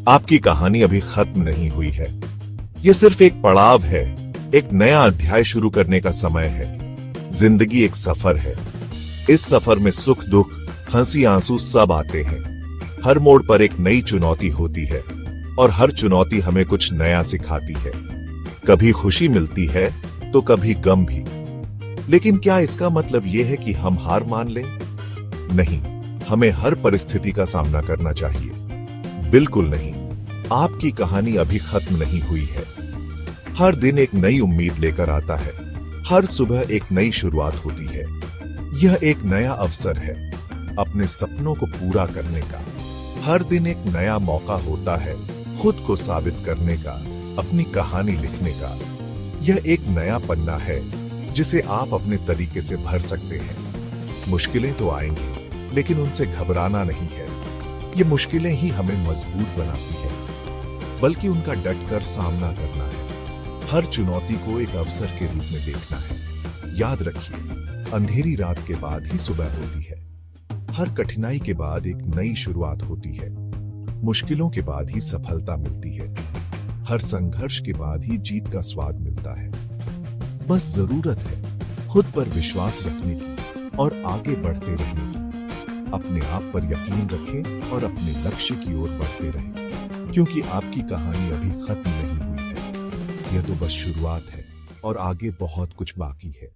आपकी कहानी अभी खत्म नहीं हुई है। ये सिर्फ एक पड़ाव है, एक नया अध्याय शुरू करने का समय है। जिंदगी एक सफर है। इस सफर में सुख दुख, हंसी आंसू सब आते हैं। हर मोड़ पर एक नई चुनौती होती है और हर चुनौती हमें कुछ नया सिखाती है। कभी खुशी मिलती है तो कभी गम भी। लेकिन क्या इसका मतलब यह है कि हम हार मान लें? नहीं, हमें हर परिस्थिति का सामना करना चाहिए। बिल्कुल नहीं, आपकी कहानी अभी खत्म नहीं हुई है। हर दिन एक नई उम्मीद लेकर आता है। हर सुबह एक नई शुरुआत होती है। यह एक नया अवसर है अपने सपनों को पूरा करने का। हर दिन एक नया मौका होता है खुद को साबित करने का, अपनी कहानी लिखने का। यह एक नया पन्ना है जिसे आप अपने तरीके से भर सकते हैं। मुश्किलें तो आएंगी, लेकिन उनसे घबराना नहीं है। ये मुश्किलें ही हमें मजबूत बनाती है, बल्कि उनका डटकर सामना करना है। हर चुनौती को एक अवसर के रूप में देखना है। याद रखिए, अंधेरी रात के बाद ही सुबह होती है। हर कठिनाई के बाद एक नई शुरुआत होती है। मुश्किलों के बाद ही सफलता मिलती है। हर संघर्ष के बाद ही जीत का स्वाद मिलता है। बस जरूरत है खुद पर विश्वास रखने की और आगे बढ़ते रहने की। अपने आप पर यकीन रखें और अपने लक्ष्य की ओर बढ़ते रहें, क्योंकि आपकी कहानी अभी खत्म नहीं हुई है। यह तो बस शुरुआत है और आगे बहुत कुछ बाकी है।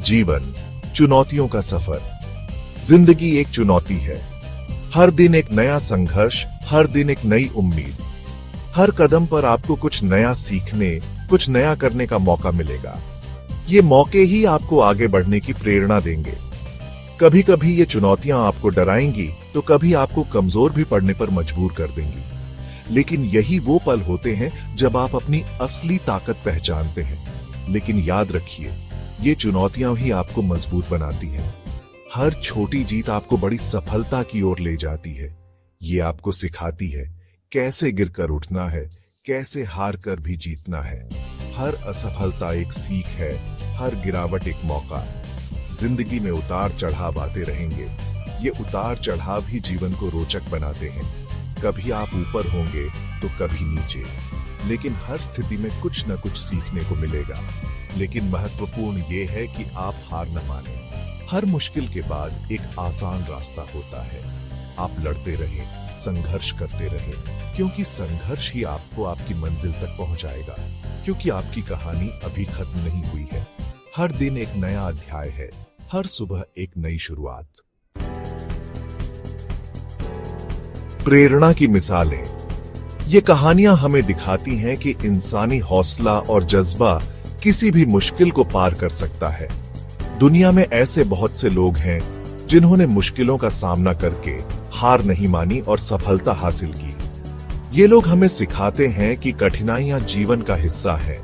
जीवन चुनौतियों का सफर। जिंदगी एक चुनौती है। हर दिन एक नया संघर्ष, हर दिन एक नई उम्मीद। हर कदम पर आपको कुछ नया सीखने, कुछ नया करने का मौका मिलेगा। ये मौके ही आपको आगे बढ़ने की प्रेरणा देंगे। कभी कभी ये चुनौतियां आपको डराएंगी तो कभी आपको कमजोर भी पड़ने पर मजबूर कर देंगी। लेकिन यही वो पल होते हैं जब आप अपनी असली ताकत पहचानते हैं। लेकिन याद रखिए, ये चुनौतियां ही आपको मजबूत बनाती हैं। हर छोटी जीत आपको बड़ी सफलता की ओर ले जाती है। ये आपको सिखाती है कैसे गिरकर उठना है, कैसे हार कर भी जीतना है। हर असफलता एक सीख है, हर गिरावट एक मौका। जिंदगी में उतार चढ़ाव आते रहेंगे। ये उतार चढ़ाव ही जीवन को रोचक बनाते हैं। कभी आप ऊपर होंगे तो कभी नीचे, लेकिन हर स्थिति में कुछ न कुछ सीखने को मिलेगा। लेकिन महत्वपूर्ण ये है कि आप हार न मानें। हर मुश्किल के बाद एक आसान रास्ता होता है। आप लड़ते रहें, संघर्ष करते रहें, क्योंकि संघर्ष ही आपको आपकी मंजिल तक पहुंचाएगा। क्योंकि आपकी कहानी अभी खत्म नहीं हुई है। हर दिन एक नया अध्याय है, हर सुबह एक नई शुरुआत। प्रेरणा की मिसालें। ये कहानियां हमें दिखाती हैं कि इंसानी हौसला और जज्बा किसी भी मुश्किल को पार कर सकता है। दुनिया में ऐसे बहुत से लोग हैं जिन्होंने मुश्किलों का सामना करके हार नहीं मानी और सफलता हासिल की। ये लोग हमें सिखाते हैं कि कठिनाइयां जीवन का हिस्सा है,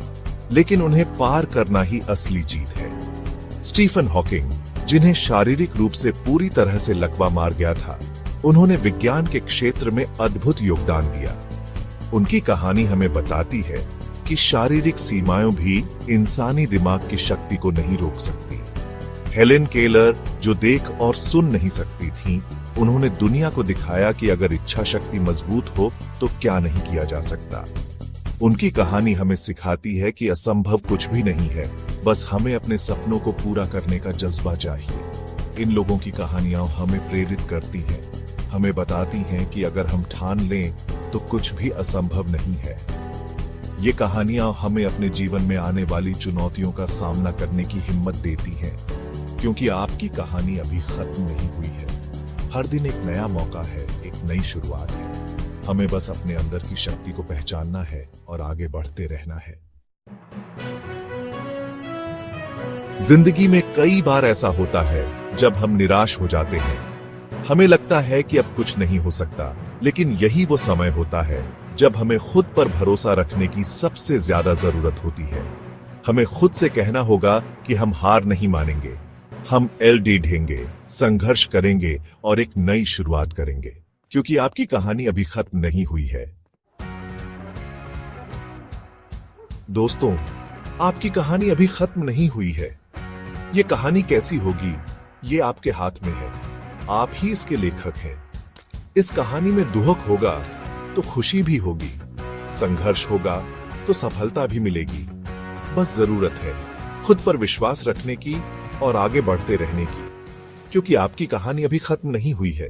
लेकिन उन्हें पार करना ही असली जीत है। स्टीफन हॉकिंग, जिन्हें शारीरिक रूप से पूरी तरह से लकवा मार गया था, उन्होंने विज्ञान के क्षेत्र में अद्भुत योगदान दिया। उनकी कहानी हमें बताती है कि शारीरिक सीमाएं भी इंसानी दिमाग की शक्ति को नहीं रोक सकती। हेलेन केलर, जो देख और सुन नहीं सकती थीं, उन्होंने दुनिया को दिखाया कि अगर इच्छा शक्ति मजबूत हो तो क्या नहीं किया जा सकता। उनकी कहानी हमें सिखाती है कि असंभव कुछ भी नहीं है, बस हमें अपने सपनों को पूरा करने का जज्बा चाहिए। इन लोगों की कहानियां हमें प्रेरित करती हैं, हमें बताती हैं कि अगर हम ठान लें तो कुछ भी असंभव नहीं है। ये कहानियां हमें अपने जीवन में आने वाली चुनौतियों का सामना करने की हिम्मत देती हैं, क्योंकि आपकी कहानी अभी खत्म नहीं हुई है। हर दिन एक नया मौका है, एक नई शुरुआत है। हमें बस अपने अंदर की शक्ति को पहचानना है और आगे बढ़ते रहना है। जिंदगी में कई बार ऐसा होता है जब हम निराश हो जाते हैं। हमें लगता है कि अब कुछ नहीं हो सकता, लेकिन यही वो समय होता है जब हमें खुद पर भरोसा रखने की सबसे ज्यादा जरूरत होती है। हमें खुद से कहना होगा कि हम हार नहीं मानेंगे। हम एलडी ढेंगे, संघर्ष करेंगे और एक नई शुरुआत करेंगे, क्योंकि आपकी कहानी अभी खत्म नहीं हुई है। दोस्तों, आपकी कहानी अभी खत्म नहीं हुई है। ये कहानी कैसी होगी, ये आपके हाथ में है। आप ही इसके लेखक हैं। इस कहानी में दुख होगा तो खुशी भी होगी, संघर्ष होगा तो सफलता भी मिलेगी। बस जरूरत है खुद पर विश्वास रखने की और आगे बढ़ते रहने की, क्योंकि आपकी कहानी अभी खत्म नहीं हुई है।